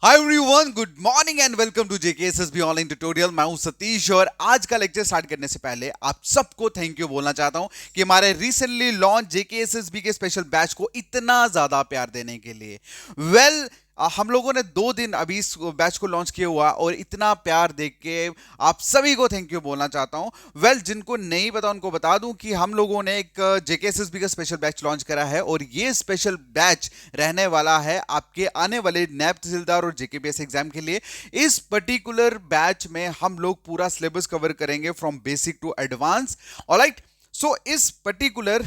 Hi everyone, good morning and welcome to JKSSB online tutorial. मैं हूं सतीश और आज का लेक्चर स्टार्ट करने से पहले आप सबको थैंक यू बोलना चाहता हूं कि हमारे रिसेंटली लॉन्च जेकेएसएसबी के स्पेशल बैच को इतना ज्यादा प्यार देने के लिए। हम लोगों ने 2 दिन अभी इस बैच को लॉन्च किया हुआ और इतना प्यार देख के आप सभी को थैंक यू बोलना चाहता हूं। जिनको नहीं पता उनको बता दूं कि हम लोगों ने एक जेकेएसएसबी का स्पेशल बैच लॉन्च करा है और ये स्पेशल बैच रहने वाला है आपके आने वाले नैब तहसीलदार और जेकेपीएस एग्जाम के लिए। इस पर्टिकुलर बैच में हम लोग पूरा सिलेबस कवर करेंगे from basic to advance. Alright, so इस पर्टिकुलर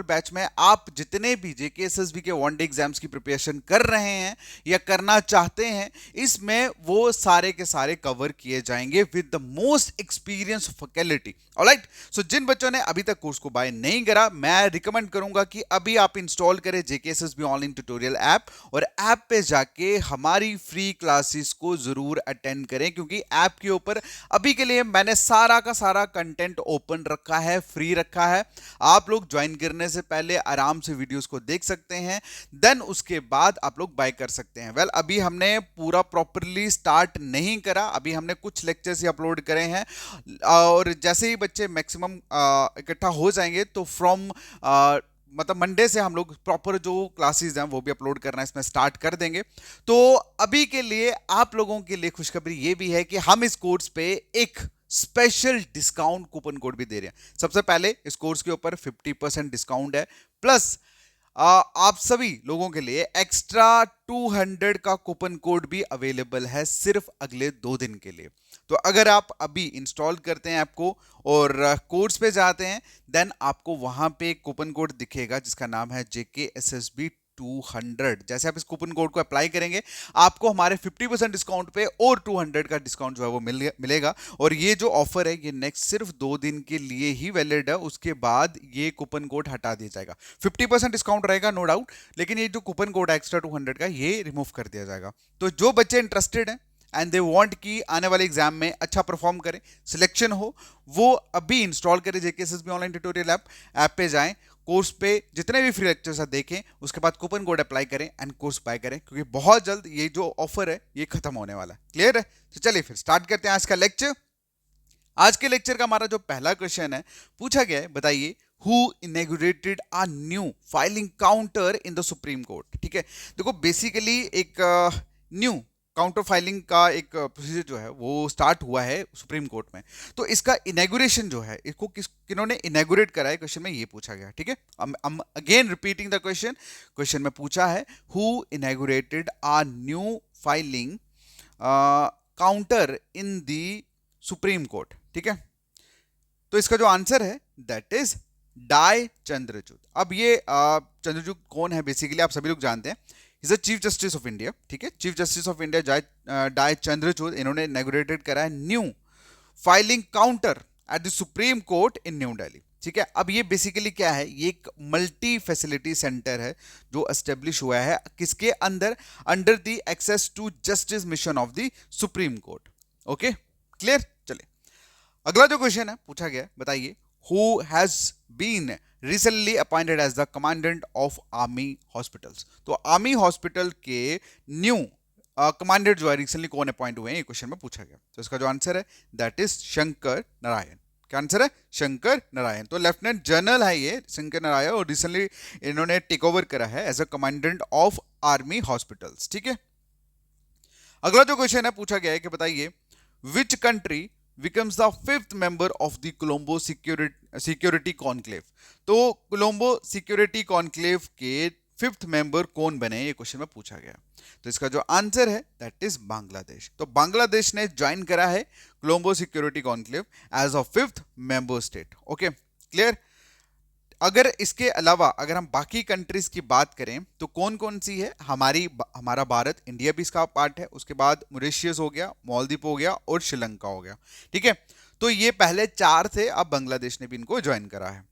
बैच में आप जितने भी जेकेएसएसबी के वन डे एग्जाम्स की प्रिपरेशन कर रहे हैं या करना चाहते हैं, इसमें वो सारे के सारे कवर किए जाएंगे with the most experience faculty. Alright, so जिन बच्चों ने अभी तक कोर्स को बाय नहीं करा, मैं रिकमेंड करूंगा कि अभी आप इंस्टॉल करें जेकेएसएसबी ऑनलाइन ट्यूटोरियल ऐप और ऐप पे जाके हमारी फ्री क्लासेस को जरूर अटेंड करें, क्योंकि ऐप के ऊपर अभी के लिए मैंने सारा का सारा कंटेंट ओपन रखा है, फ्री रखा है। आप लोग ज्वाइन करने से पहले आराम से वीडियोस को देख सकते हैं, देन उसके बाद आप लोग बाय कर सकते हैं। अभी हमने पूरा प्रॉपरली स्टार्ट नहीं करा, अभी हमने कुछ लेक्चर्स ही अपलोड करे हैं और जैसे ही बच्चे मैक्सिमम इकट्ठा हो जाएंगे तो फ्रॉम मतलब मंडे से हम लोग प्रॉपर जो क्लासेस हैं वो भी अपलोड करना इसमें स्टार्ट कर देंगे। तो अभी के लिए आप लोगों के लिए खुशखबरी ये भी है कि हम इस कोर्स पे एक स्पेशल डिस्काउंट कूपन कोड भी दे रहे हैं। सबसे पहले इस कोर्स के ऊपर 50% डिस्काउंट है, प्लस आप सभी लोगों के लिए एक्स्ट्रा 200 का कूपन कोड भी अवेलेबल है सिर्फ अगले 2 दिन के लिए। तो अगर आप अभी इंस्टॉल करते हैं ऐप को और कोर्स पे जाते हैं, देन आपको वहां पे एक कूपन कोड दिखेगा जिसका नाम है JKSSB 200। जैसे आप इस कूपन कोड को अप्लाई करेंगे, आपको हमारे 50% डिस्काउंट पे और 200 का डिस्काउंट जो है वो मिलेगा। और ये जो ऑफर है ये नेक्स्ट सिर्फ 2 दिन के लिए ही वैलिड है, उसके बाद ये कूपन कोड हटा दिया जाएगा। 50% डिस्काउंट रहेगा नो डाउट, लेकिन ये जो कूपन कोड है एक्स्ट्रा 200 का, ये रिमूव कर दिया जाएगा। तो जो बच्चे इंटरेस्टेड हैं एंड दे वांट कि आने वाले एग्जाम में अच्छा परफॉर्म करें, सिलेक्शन हो, वो अभी इंस्टॉल करें जेकेएसएसबी ऑनलाइन ट्यूटोरियल ऐप पे जाएं, कोर्स पे जितने भी फ्री लेक्चर्स देखें, उसके बाद कूपन कोड अप्लाई करें एंड कोर्स बाय करें, क्योंकि बहुत जल्द ये जो ऑफर है ये खत्म होने वाला है। क्लियर है? तो चलिए फिर स्टार्ट करते हैं आज का लेक्चर। आज के लेक्चर का हमारा जो पहला क्वेश्चन है पूछा गया है, बताइए who inaugurated a new filing counter in the Supreme Court. ठीक है, देखो बेसिकली एक न्यू काउंटर फाइलिंग का एक प्रोसीजर जो है वो स्टार्ट हुआ है सुप्रीम कोर्ट में। तो इसका इनेगुरेशन जो है, इसको किन्होंने इनेगुरेट करा है, क्वेश्चन में ये पूछा गया। ठीक है, again repeating the question. Question में पूछा है who inaugurated a new filing counter in the Supreme Court. ठीक है, तो इसका जो आंसर है दैट इज डाई चंद्रचूड। अब ये चंद्रचूड कौन है, बेसिकली आप सभी लोग जानते हैं, is the chief justice of India. ठीक है, chief justice of India D Y Chandrachud, इन्होंने इनॉग्रेटेड करा है new filing counter at the Supreme Court in New Delhi. ठीक है, अब ये बेसिकली क्या है, ये एक मल्टी फैसिलिटी सेंटर है जो एस्टेब्लिश हुआ है किसके अंदर, under the access to justice mission of the Supreme Court. Okay, clear? चलिए अगला जो क्वेश्चन है पूछा गया, बताइए who has been recently appointed as the commandant of army hospitals. तो आर्मी हॉस्पिटल के न्यू कमांडेंट जो है रिसेंटली कौन अपॉइंट हुए हैं, ये क्वेश्चन में पूछा गया। तो इसका जो आंसर है दैट इज शंकर नारायण। क्या आंसर है? शंकर नारायण। तो लेफ्टिनेंट जनरल है ये शंकर नारायण और रिसेंटली इन्होंने टेक ओवर करा है as a commandant of army hospitals. ठीक है, अगला जो क्वेश्चन है पूछा गया है कि बताइए which country becomes the fifth member of the Colombo Security Conclave। तो कोलंबो सिक्योरिटी कॉन्क्लेव के फिफ्थ मेंबर कौन बने, ये क्वेश्चन में पूछा गया। तो इसका जो आंसर है दैट इज बांग्लादेश। तो बांग्लादेश ने ज्वाइन करा है Colombo security conclave as a fifth member state. Okay, clear? अगर इसके अलावा अगर हम बाकी कंट्रीज की बात करें तो कौन कौन सी है, हमारा भारत, इंडिया भी इसका पार्ट है, उसके बाद मॉरिशस हो गया, मालदीव हो गया और श्रीलंका हो गया। ठीक है, तो ये पहले 4 थे, अब बांग्लादेश ने भी इनको ज्वाइन करा है।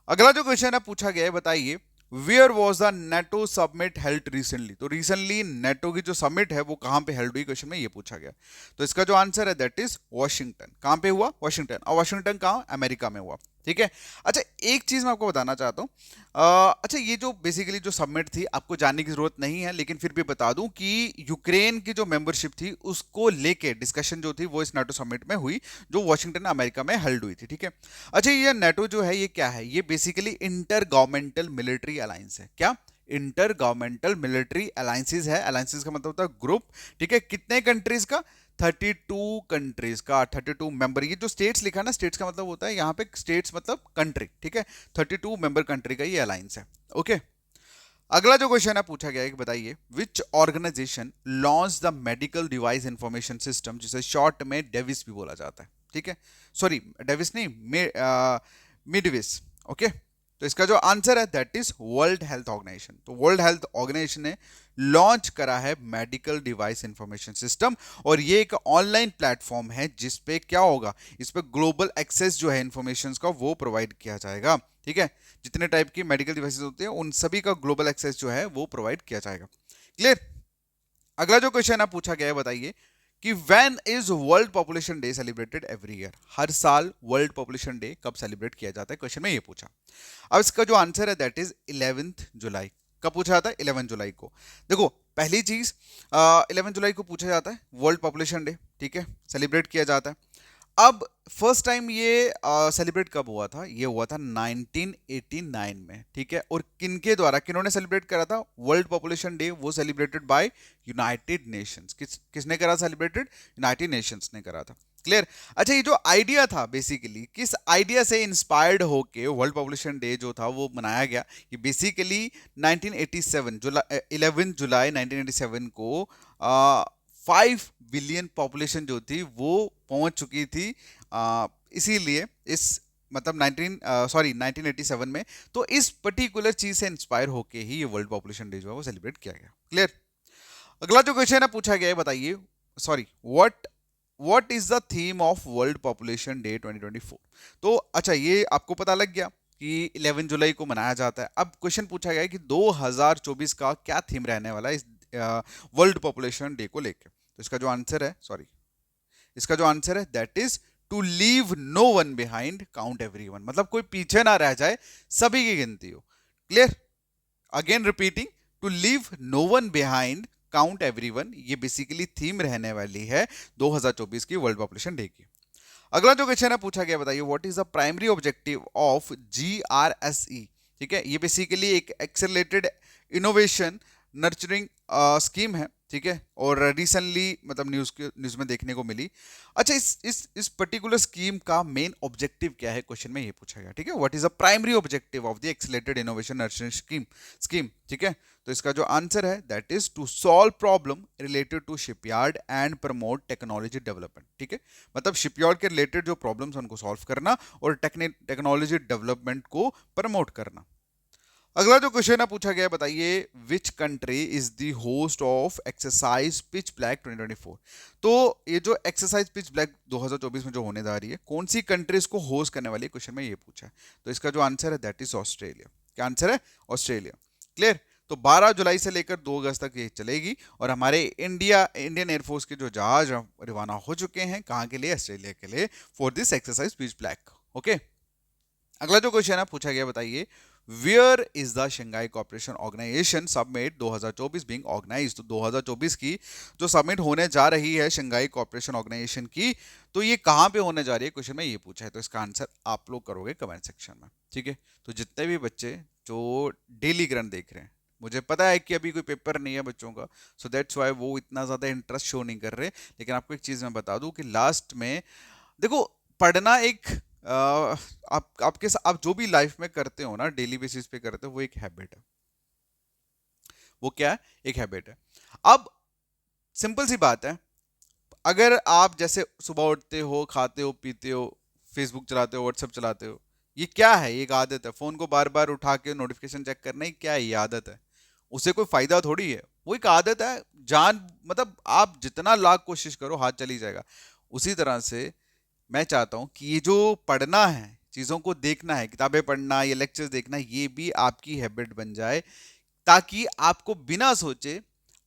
अगला जो क्वेश्चन है पूछा गया है, बताइए where was the NATO summit held recently. तो रिसेंटली नेटो की जो समिट है वो कहां पे हेल्ड हुई, क्वेश्चन में ये पूछा गया। तो इसका जो आंसर है दैट इज वॉशिंगटन। कहां पे हुआ? वॉशिंगटन। और वॉशिंगटन कहां? अमेरिका में हुआ। ठीक है। अच्छा, एक चीज मैं आपको बताना चाहता हूँ। अच्छा, ये जो बेसिकली जो सबमिट थी, आपको जानने की जरूरत नहीं है, लेकिन फिर भी बता दूं कि यूक्रेन की जो मेंबरशिप थी उसको लेके डिस्कशन जो थी वो इस नाटो समिट में हुई, जो वॉशिंगटन अमेरिका में हेल्ड हुई थी। ठीक है। अच्छा, ये नाटो जो है ये क्या है? ये basically inter governmental military alliance है। क्या? इंटर गवर्नमेंटल मिलिट्री अलायंसेज है। अलायंसेज का मतलब होता है ग्रुप। ठीक है। कितने कंट्रीज का? 32 कंट्रीज का, 32 मेंबर। ये जो स्टेट्स लिखा है ना, स्टेट्स का मतलब होता है यहाँ पे स्टेट्स मतलब कंट्री। ठीक है। 32 मेंबर कंट्री का ये अलायंस है। ओके। अगला जो क्वेश्चन है पूछा गया है कि बताइए which organisation launch the medical device information system, जिसे शॉर्ट में डेविस भी बोला जाता है। ठीक है। सॉरी, डेविस नहीं, मिडविस। ओके। तो इसका जो आंसर है that is World Health Organization. तो वर्ल्ड हेल्थ ऑर्गेनाइजेशन ने लॉन्च करा है मेडिकल डिवाइस इंफॉर्मेशन सिस्टम, और ये एक ऑनलाइन प्लेटफॉर्म है जिस पे क्या होगा, इस पे ग्लोबल एक्सेस जो है इंफॉर्मेशन का वो प्रोवाइड किया जाएगा। ठीक है। जितने टाइप की मेडिकल डिवाइसेस होते हैं उन सभी का ग्लोबल एक्सेस जो है वो प्रोवाइड किया जाएगा। क्लियर? अगला जो क्वेश्चन है पूछा गया है, बताइए कि when is World Population Day celebrated every year? हर साल वर्ल्ड पॉपुलेशन डे कब सेलिब्रेट किया जाता है? क्वेश्चन में ये पूछा। अब इसका जो आंसर है दैट इज 11th जुलाई। कब पूछा जाता है? 11 जुलाई को। देखो, पहली चीज 11 जुलाई को पूछा जाता है वर्ल्ड पॉपुलेशन डे। ठीक है। सेलिब्रेट किया जाता है। अब फर्स्ट टाइम ये सेलिब्रेट कब हुआ था? ये हुआ था 1989 में। ठीक है। और किनके द्वारा, किन्होंने सेलिब्रेट करा था वर्ल्ड पॉपुलेशन डे? वो सेलिब्रेटेड बाय यूनाइटेड नेशंस। किसने करा सेलिब्रेटेड? यूनाइटेड नेशंस ने करा था। क्लियर? अच्छा, ये जो आइडिया था बेसिकली, किस आइडिया से इंस्पायर्ड होके वर्ल्ड पॉपुलेशन डे जो था वो मनाया गया? ये बेसिकली 1987 जुलाई, 11 जुलाई 1987 को 5 बिलियन पॉपुलेशन जो थी वो पहुंच चुकी थी, इसीलिए इस मतलब 1987 में। तो इस पर्टिकुलर चीज से इंस्पायर होके ही ये वर्ल्ड पॉपुलेशन डे जो है वो सेलिब्रेट किया गया। क्लियर? अगला जो क्वेश्चन है पूछा गया है, बताइए sorry what what is the theme of world Population day 2024? तो अच्छा, ये आपको पता लग गया कि 11 जुलाई को मनाया जाता है। अब क्वेश्चन पूछा गया है कि 2024 का क्या थीम रहने वाला है इस वर्ल्ड पॉपुलेशन डे को लेकर? तो इसका जो आंसर है, सॉरी, इसका जो आंसर है that is to leave no one behind, count everyone. मतलब कोई पीछे ना रह जाए, सभी की गिनती हो। Clear? Again repeating, to leave no one behind, count everyone. ये बेसिकली थीम रहने वाली है 2024 की वर्ल्ड पॉपुलेशन डे की। अगला जो क्वेश्चन है पूछा गया, बताइए what is the primary objective of GRSE? ठीक है। ये बेसिकली एक एक्सेलरेटेड इनोवेशन नर्चरिंग स्कीम है। ठीक है। और रिसेंटली मतलब न्यूज में देखने को मिली। अच्छा, इस पर्टिकुलर स्कीम का मेन ऑब्जेक्टिव क्या है? क्वेश्चन में ये पूछा गया। ठीक है। What is the primary objective of the accelerated innovation nurturing scheme? ठीक है। तो इसका जो आंसर है that is to solve problem related to shipyard and promote technology development. ठीक है। मतलब शिपयार्ड के रिलेटेड जो प्रॉब्लम्स उनको सॉल्व करना और टेक्नोलॉजी डेवलपमेंट को प्रमोट करना। अगला जो क्वेश्चन है पूछा गया, बताइए which country is the host of exercise pitch black 2024? तो ये जो एक्सरसाइज पिच ब्लैक 2024 में जो होने जा रही है, कौन सी कंट्री इसको होस्ट करने वाली है? क्वेश्चन में ये पूछा है। तो इसका जो आंसर है दैट इज ऑस्ट्रेलिया। क्या आंसर है? ऑस्ट्रेलिया। क्लियर? तो 12 जुलाई से लेकर 2 अगस्त तक ये चलेगी, और हमारे इंडियन एयरफोर्स के जो जहाज रवाना हो चुके हैं, कहाँ के लिए? ऑस्ट्रेलिया के लिए, for this exercise pitch black. Okay. अगला जो क्वेश्चन है पूछा गया, बताइए where is the Shanghai corporation organization summit 2024 being organize? तो 2024 की जो समिट होने जा रही है शंघाई कॉर्पोरेशन ऑर्गेनाइजेशन की, तो ये कहाँ पे होने जा रही है? क्वेश्चन में ये पूछा है। तो इसका आंसर आप लोग करोगे कमेंट सेक्शन में। ठीक है। तो जितने भी बच्चे जो डेली ग्रंथ देख रहे हैं, मुझे पता है कि अभी कोई पेपर नहीं है बच्चों का, सो दैट्स वाई वो इतना ज़्यादा इंटरेस्ट शो नहीं कर रहे, लेकिन आपको एक चीज़ मैं बता दूं कि लास्ट में देखो, पढ़ना एक आप जो भी लाइफ में करते हो ना, डेली बेसिस पे करते हो, वो एक हैबिट है। वो क्या है? एक हैबिट है। अब सिंपल सी बात है, अगर आप जैसे सुबह उठते हो, खाते हो, पीते हो, फेसबुक चलाते हो, व्हाट्सएप चलाते हो, ये क्या है? ये एक आदत है। फोन को बार बार उठा के नोटिफिकेशन चेक करना ही क्या है? ये आदत है। उसे कोई फायदा थोड़ी है, वो एक आदत है। जान मतलब आप जितना लाख कोशिश करो, हाथ चली जाएगा। उसी तरह से मैं चाहता हूं कि ये जो पढ़ना है, चीज़ों को देखना है, किताबें पढ़ना, ये लेक्चर्स देखना, ये भी आपकी हैबिट बन जाए, ताकि आपको बिना सोचे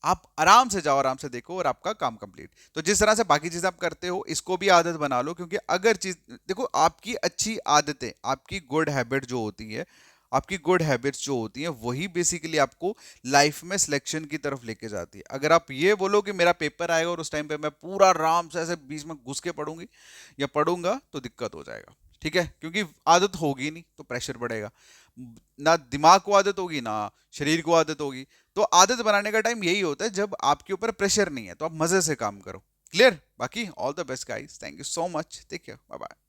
आप आराम से जाओ, आराम से देखो और आपका काम कंप्लीट। तो जिस तरह से बाकी चीज आप करते हो इसको भी आदत बना लो, क्योंकि अगर चीज देखो, आपकी अच्छी आदतें, आपकी गुड हैबिट जो होती है, आपकी गुड हैबिट्स जो होती हैं वही बेसिकली आपको लाइफ में सिलेक्शन की तरफ लेके जाती है। अगर आप ये बोलो कि मेरा पेपर आएगा और उस टाइम पे मैं पूरा आराम से ऐसे बीच में घुस के पढ़ूंगी या पढ़ूंगा, तो दिक्कत हो जाएगा। ठीक है, क्योंकि आदत होगी नहीं तो प्रेशर बढ़ेगा, ना दिमाग को आदत होगी ना शरीर को आदत होगी। तो आदत बनाने का टाइम यही होता है जब आपके ऊपर प्रेशर नहीं है, तो आप मजे से काम करो। क्लियर? बाकी all the best guys, thank you so much, take care, bye bye.